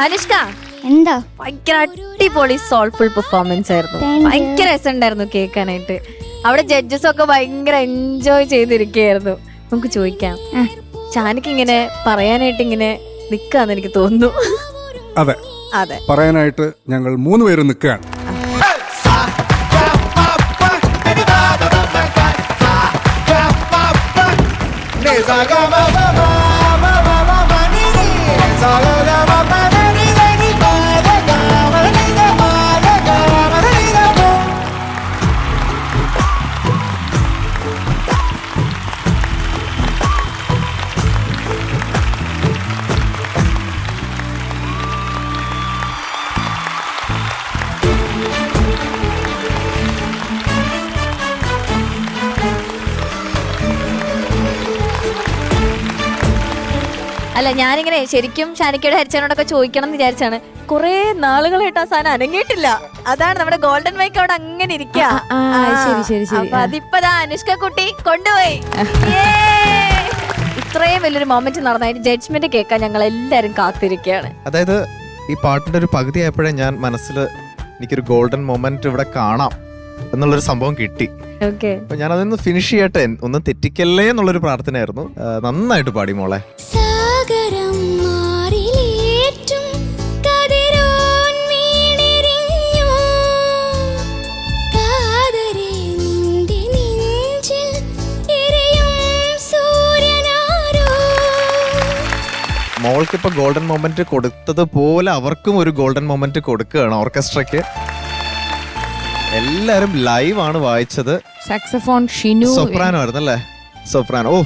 അനുഷ്ക, എന്താ ഭയങ്കര അടിപൊളി സോൾഫുൾ പെർഫോമൻസ് ആയിരുന്നു. ഭയങ്കര രസമുണ്ടായിരുന്നു കേൾക്കാനായിട്ട്. അവിടെ ജഡ്ജസ് ഒക്കെ ഭയങ്കര എൻജോയ് ചെയ്തിരിക്കുകയായിരുന്നു. നമുക്ക് ചോദിക്കാം, ഷാനിക്ക് ഇങ്ങനെ പറയാനായിട്ട് ഇങ്ങനെ നിക്കാന്ന് എനിക്ക് തോന്നുന്നു. അതെ അതെ, പറയാനായിട്ട് ഞങ്ങൾ 3 പേരും നിൽക്കുകയാണ്. അല്ല ഞാനിങ്ങനെ ശരിക്കും ഷാനിക്കയുടെ ഹരിച്ചനോടൊക്കെ ചോദിക്കണം എന്ന് വിചാരിച്ചാണ്. കുറെ നാളുകളായിട്ട് ആ സാധനം അനങ്ങിയിട്ടില്ല. അതാണ് നമ്മുടെ ഗോൾഡൻ മൈക്ക് അവിടെ അങ്ങനെ ഇരിക്കുക. അപ്പൊ അതിപ്പതാ അനുഷ്ക കുട്ടി കൊണ്ടുപോയി. ഇത്രയും വലിയൊരു മൊമെന്റ് നടന്നതിന് ജഡ്ജ്മെന്റ് കേൾക്കാൻ ഞങ്ങൾ എല്ലാരും കാത്തിരിക്കുകയാണ്. അതായത് ഈ പാട്ടിന്റെ ഒരു പകുതി ആയപ്പോഴേ ഞാൻ മനസ്സിൽ എനിക്കൊരു ഗോൾഡൻ മൊമെന്റ് ഇവിടെ കാണാം എന്നുള്ളൊരു സംഭവം കിട്ടി. അപ്പൊ ഞാൻ അതൊന്ന് ഫിനിഷ് ചെയ്യട്ടെ, ഒന്നും തെറ്റിക്കല്ലേ എന്നുള്ളൊരു പ്രാർത്ഥനയായിരുന്നു. നന്നായിട്ട് പാടി മോളെ. മോൾക്ക് ഇപ്പൊ ഗോൾഡൻ മൊമെന്റ് കൊടുത്തതുപോലെ അവർക്കും ഒരു ഗോൾഡൻ മൊമെന്റ് കൊടുക്കുകയാണ് ഓർക്കസ്ട്രയ്ക്ക്. എല്ലാരും ലൈവ് ആണ് വായിച്ചത്. സാക്സഫോൺ ഷിനു, സോപ്രാനോ ആയിരുന്നു അല്ലേ? സോപ്രാനോ. ഓ,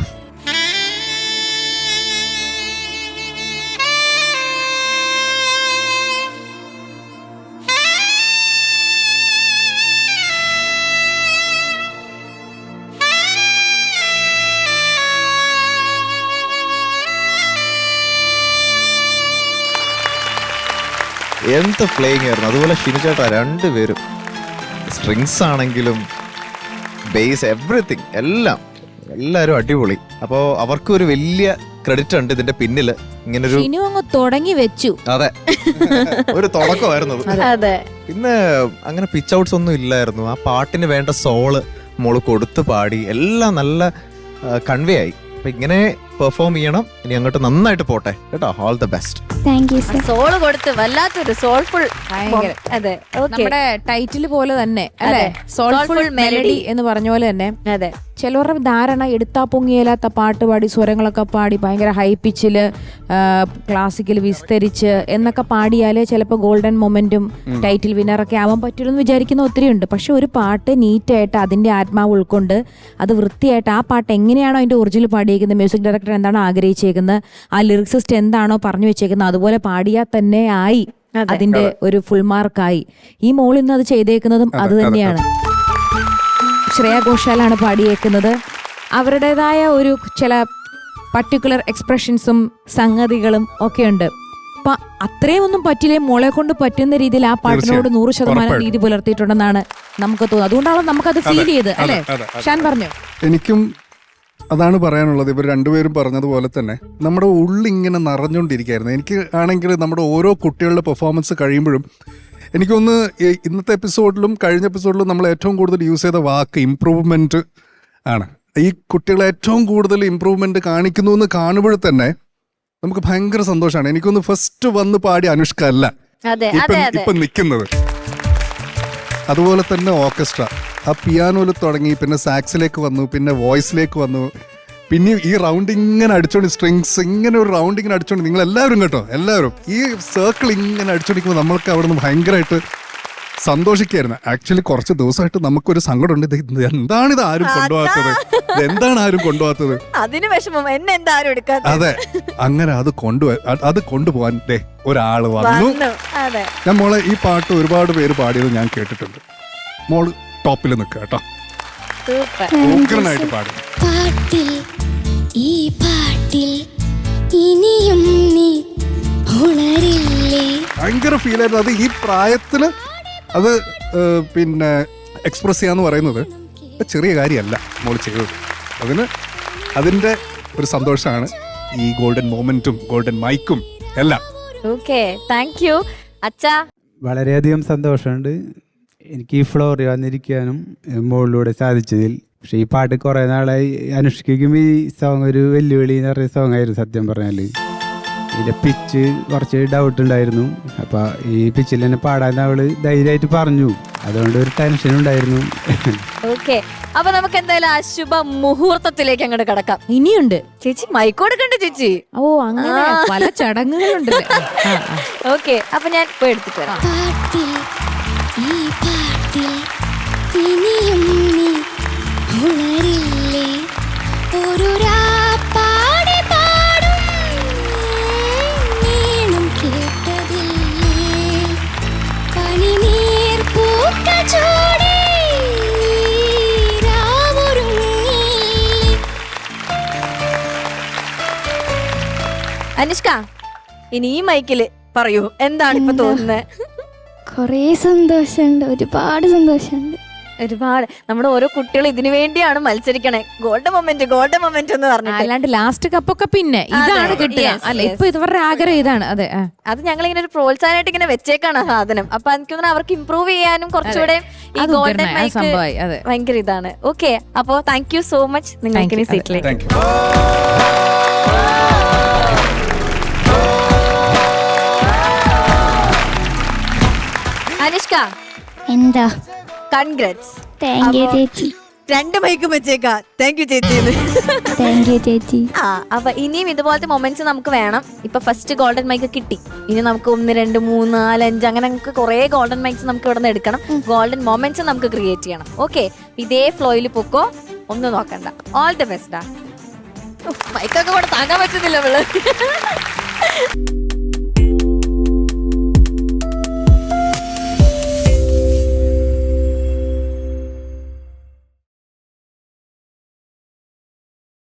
എന്ത് പ്ലേയിങ് ആയിരുന്നു. അതുപോലെ ഷിനു ചേട്ടാ, രണ്ടുപേരും സ്ട്രിങ്സ് ആണെങ്കിലും ബേസ് എവറിത്തിങ് എല്ലാരും അടിപൊളി. അപ്പോ അവർക്ക് ഒരു വലിയ ക്രെഡിറ്റ് ഉണ്ട് ഇതിന്റെ പിന്നില്. ഇങ്ങനൊരു തുടങ്ങി വെച്ചു. അതെ, ഒരു തുടക്കമായിരുന്നു അത്. പിന്നെ അങ്ങനെ പിച്ച് ഔട്ട്സ് ഒന്നും ഇല്ലായിരുന്നു. ആ പാട്ടിന് വേണ്ട സോള് മോള് കൊടുത്ത് പാടി, എല്ലാം നല്ല കൺവേ ആയി. അപ്പൊ ഇങ്ങനെ പെർഫോം ചെയ്യണം. ഇനി അങ്ങോട്ട് നന്നായിട്ട് പോട്ടെ കേട്ടോ. All the best. സോള് കൊടുത്ത് വല്ലാത്തൊരു സോൾഫുൾ. അതെ, നമ്മുടെ ടൈറ്റിൽ പോലെ തന്നെ അല്ലെ, സോൾഫുൾ മെലഡി എന്ന് പറഞ്ഞ പോലെ തന്നെ. അതെ, ചിലവരുടെ ധാരണ എടുത്താ പൊങ്ങിയല്ലാത്ത പാട്ട് പാടി സ്വരങ്ങളൊക്കെ പാടി ഭയങ്കര ഹൈ പിച്ചില് ക്ലാസിക്കൽ വിസ്തരിച്ച് എന്നൊക്കെ പാടിയാലേ ചിലപ്പോൾ ഗോൾഡൻ മൊമെന്റും ടൈറ്റിൽ വിന്നറൊക്കെ ആവാൻ പറ്റുള്ളൂ എന്ന് വിചാരിക്കുന്ന ഒത്തിരി ഉണ്ട്. പക്ഷെ ഒരു പാട്ട് നീറ്റായിട്ട് അതിന്റെ ആത്മാവ് ഉൾക്കൊണ്ട് അത് വൃത്തിയായിട്ട് ആ പാട്ട് എങ്ങനെയാണോ അതിന്റെ ഒറിജിനൽ പാടിയേക്കുന്നത്, മ്യൂസിക് ഡയറക്ടർ എന്താണോ ആഗ്രഹിച്ചേക്കുന്നത്, ആ ലിറിക്സിസ്റ്റ് എന്താണോ പറഞ്ഞു വെച്ചേക്കുന്നത് അതുപോലെ പാടിയാൽ തന്നെ ആയി അതിന്റെ ഒരു ഫുൾ മാർക്കായി. ഈ മോൾ ഇന്ന് അത് ചെയ്തേക്കുന്നതും അത് തന്നെയാണ്. ശ്രേയ ഘോഷാലാണ് പാടിയേക്കുന്നത്. അവരുടേതായ ഒരു ചില പർട്ടിക്കുലർ എക്സ്പ്രഷൻസും സംഗതികളും ഒക്കെ ഉണ്ട്. അപ്പൊ അത്രയും ഒന്നും പറ്റില്ലേ, മോളെ കൊണ്ട് പറ്റുന്ന രീതിയിൽ ആ പാട്ടിനോട് 100% നീതി പുലർത്തിയിട്ടുണ്ടെന്നാണ് നമുക്ക് തോന്നുന്നത്. അതുകൊണ്ടാണ് നമുക്കത് ഫീൽ ചെയ്ത് അല്ലെ? ഷാൻ പറഞ്ഞു. എനിക്കും അതാണ് പറയാനുള്ളത്. ഇവർ രണ്ടുപേരും പറഞ്ഞതുപോലെ തന്നെ നമ്മുടെ ഉള്ളിങ്ങനെ നിറഞ്ഞുകൊണ്ടിരിക്കുകയായിരുന്നു. എനിക്ക് ആണെങ്കിൽ നമ്മുടെ ഓരോ കുട്ടികളുടെ പെർഫോമൻസ് കഴിയുമ്പോഴും എനിക്കൊന്ന് ഇന്നത്തെ എപ്പിസോഡിലും കഴിഞ്ഞ എപ്പിസോഡിലും നമ്മൾ ഏറ്റവും കൂടുതൽ യൂസ് ചെയ്ത വാക്ക് ഇമ്പ്രൂവ്മെന്റ് ആണ്. ഈ കുട്ടികൾ ഏറ്റവും കൂടുതൽ ഇമ്പ്രൂവ്മെന്റ് കാണിക്കുന്നു എന്ന് കാണുമ്പോൾ തന്നെ നമുക്ക് ഭയങ്കര സന്തോഷമാണ്. എനിക്കൊന്ന് ഫസ്റ്റ് വന്ന് പാടി അനുഷ്ക അല്ല ഇപ്പൊ നിൽക്കുന്നത്. അതുപോലെ തന്നെ ഓർക്കസ്ട്ര ആ പിയാനോയിൽ തുടങ്ങി, പിന്നെ സാക്സിലേക്ക് വന്നു, പിന്നെ വോയിസിലേക്ക് വന്നു, പിന്നെ ഈ റൗണ്ട് ഇങ്ങനെ അടിച്ചോണ്ട് സ്ട്രിങ്സ് ഇങ്ങനെ ഒരു റൗണ്ട് ഇങ്ങനെ അടിച്ചോണ്ട് നിങ്ങൾ എല്ലാവരും കേട്ടോ, എല്ലാവരും ഈ സർക്കിൾ ഇങ്ങനെ അടിച്ചോണ്ടിരിക്കുമ്പോൾ നമ്മൾക്ക് അവിടെ നിന്ന് ഭയങ്കരമായിട്ട് സന്തോഷിക്കായിരുന്നു. ആക്ച്വലി കുറച്ച് ദിവസമായിട്ട് നമുക്കൊരു സങ്കടമുണ്ട്. എന്താണ് ഇത് ആരും കൊണ്ടുപോകാത്തത്, എന്താണ് ആരും കൊണ്ടുപോകാത്തത്, അതിന് വിഷമം എന്നെ എന്താരും എടുക്കാത്ത. അതെ, അങ്ങനെ അത് കൊണ്ടുപോകാൻ ഒരാള് വന്നു. ഞാൻ മോളെ ഈ പാട്ട് ഒരുപാട് പേര് പാടിയത് ഞാൻ കേട്ടിട്ടുണ്ട്. മോള് ടോപ്പിൽ നിൽക്കുക കേട്ടോ, ഉഗ്രനായിട്ട് പാടും. ഈ പാട്ടിൽ ഇനിയും നീ ഉണരില്ലേ, ഭയങ്കര ഫീൽ ആയിരുന്നു. അത് ഈ പ്രായത്തില് അത് പിന്നെ എക്സ്പ്രസ് ചെയ്യാന്ന് പറയുന്നത് ചെറിയ കാര്യമല്ല മോള് ചെയ്തത്. അതിന്റെ ഒരു സന്തോഷമാണ് ഈ ഗോൾഡൻ മൊമെന്റും ഗോൾഡൻ മൈക്കും എല്ലാം. താങ്ക് യു അച്ഛാ. വളരെയധികം സന്തോഷമുണ്ട് എനിക്ക് ഈ ഫ്ലോറിൽ വന്നിരിക്കാനും മോളിലൂടെ സാധിച്ചതിൽ. പക്ഷെ ഈ പാട്ട് കുറെ നാളായി അനുഷ്ഠിക്കും. ഈ സോങ് ഒരു വെല്ലുവിളി എന്ന് പറയുന്ന സോങ് ആയിരുന്നു സത്യം പറഞ്ഞാൽ. ഇതിന്റെ പിച്ച് കുറച്ച് ഡൗട്ട് ഉണ്ടായിരുന്നു. അപ്പൊ ഈ പിച്ചിൽ തന്നെ പാടാൻ അവള് ധൈര്യമായിട്ട് പറഞ്ഞു. അതുകൊണ്ട് ഒരു ടെൻഷൻ ഉണ്ടായിരുന്നു. ഓക്കെ, അപ്പൊ നമുക്ക് എന്തായാലും ആ ശുഭ മുഹൂർത്തത്തിലേക്ക് അങ്ങോട്ട് കിടക്കാം. ഇനിയുണ്ട് ചേച്ചി മൈക്കോട് കണ്ട് ചേച്ചി. ഓ അങ്ങനെ പല ചടങ്ങുകളുണ്ട്. ഓക്കെ, അപ്പൊ ഞാൻ പോയി എടുത്തിട്ട് വരാം. പാട്ടിൽ ഈ പാട്ടിൽ ഇനിയും നീ ഉണരില്ലേ ഒരു രാപ്പാടി പാടും നീണം കേട്ടതില്ലേ പനിനീർ പൂക്ക ചൂടി രാവൊരുങ്ങില്ലേ. അനുഷ്ക, ഇനി ഈ മൈക്കില് പറയൂ, എന്താണ് ഇപ്പൊ തോന്നുന്നത്? കുറേ സന്തോഷമുണ്ട്, ഒരുപാട് സന്തോഷമുണ്ട്. ഒരുപാട്. നമ്മുടെ ഓരോ കുട്ടികൾ ഇതിനു വേണ്ടിയാണ് മത്സരിക്കണേ. ഗോൾഡൻ മൊമെന്റ് ഗോൾഡൻ മൊമെന്റ് എന്ന് പറഞ്ഞിട്ട്. അല്ലാണ്ട് ലാസ്റ്റ് കപ്പൊക്കെ പിന്നെ ഇതാണ് കിട്ടുക അല്ല. ഇപ്പൊ ഇവരുടെ ആഗ്രഹം ഇതാണ്. അതെ, അത് ഞങ്ങൾ ഇങ്ങനെ ഒരു പ്രോത്സാഹനമായിട്ട് ഇങ്ങനെ വെച്ചേക്കാണ് സാധനം. അപ്പൊ എനിക്ക് തോന്നുന്നു അവർക്ക് ഇമ്പ്രൂവ് ചെയ്യാനും കുറച്ചുകൂടെ ഈ ഗോൾഡൻ മൈക്ക് ഭയങ്കര ഇതാണ്. ഓക്കെ, അപ്പോ താങ്ക് യു സോ മച്ച്. നിങ്ങൾക്ക് ഇനി സീറ്റിലേക്ക്. Thank you. അനുഷ്ക, എന്താ? കൺഗ്രാറ്റ്സ്. താങ്ക് യു ചേച്ചി. 2 മൈക്കും വെച്ചേക്കാ. താങ്ക് യു ചേച്ചി. താങ്ക് യു ചേച്ചി. അപ്പൊ ഇനിയും ഇതുപോലത്തെ മൊമെന്റ്സ് നമുക്ക് വേണം. ഇപ്പൊ ഫസ്റ്റ് ഗോൾഡൻ മൈക്ക് കിട്ടി. ഇനി നമുക്ക് 1, 2, 3, 4, 5 അങ്ങനെ നമുക്ക് കുറെ ഗോൾഡൻ മൈക്സ് നമുക്ക് ഇവിടെ നിന്ന് എടുക്കണം. ഗോൾഡൻ മൊമെന്റ്സ് നമുക്ക് ക്രിയേറ്റ് ചെയ്യണം. ഓക്കെ, ഇതേ ഫ്ലോയിൽ പൊക്കോ, ഒന്നും നോക്കണ്ട. All the best. മൈക്കൊക്കെ കൂടെ താങ്ങാൻ പറ്റുന്നില്ല ഇവള്.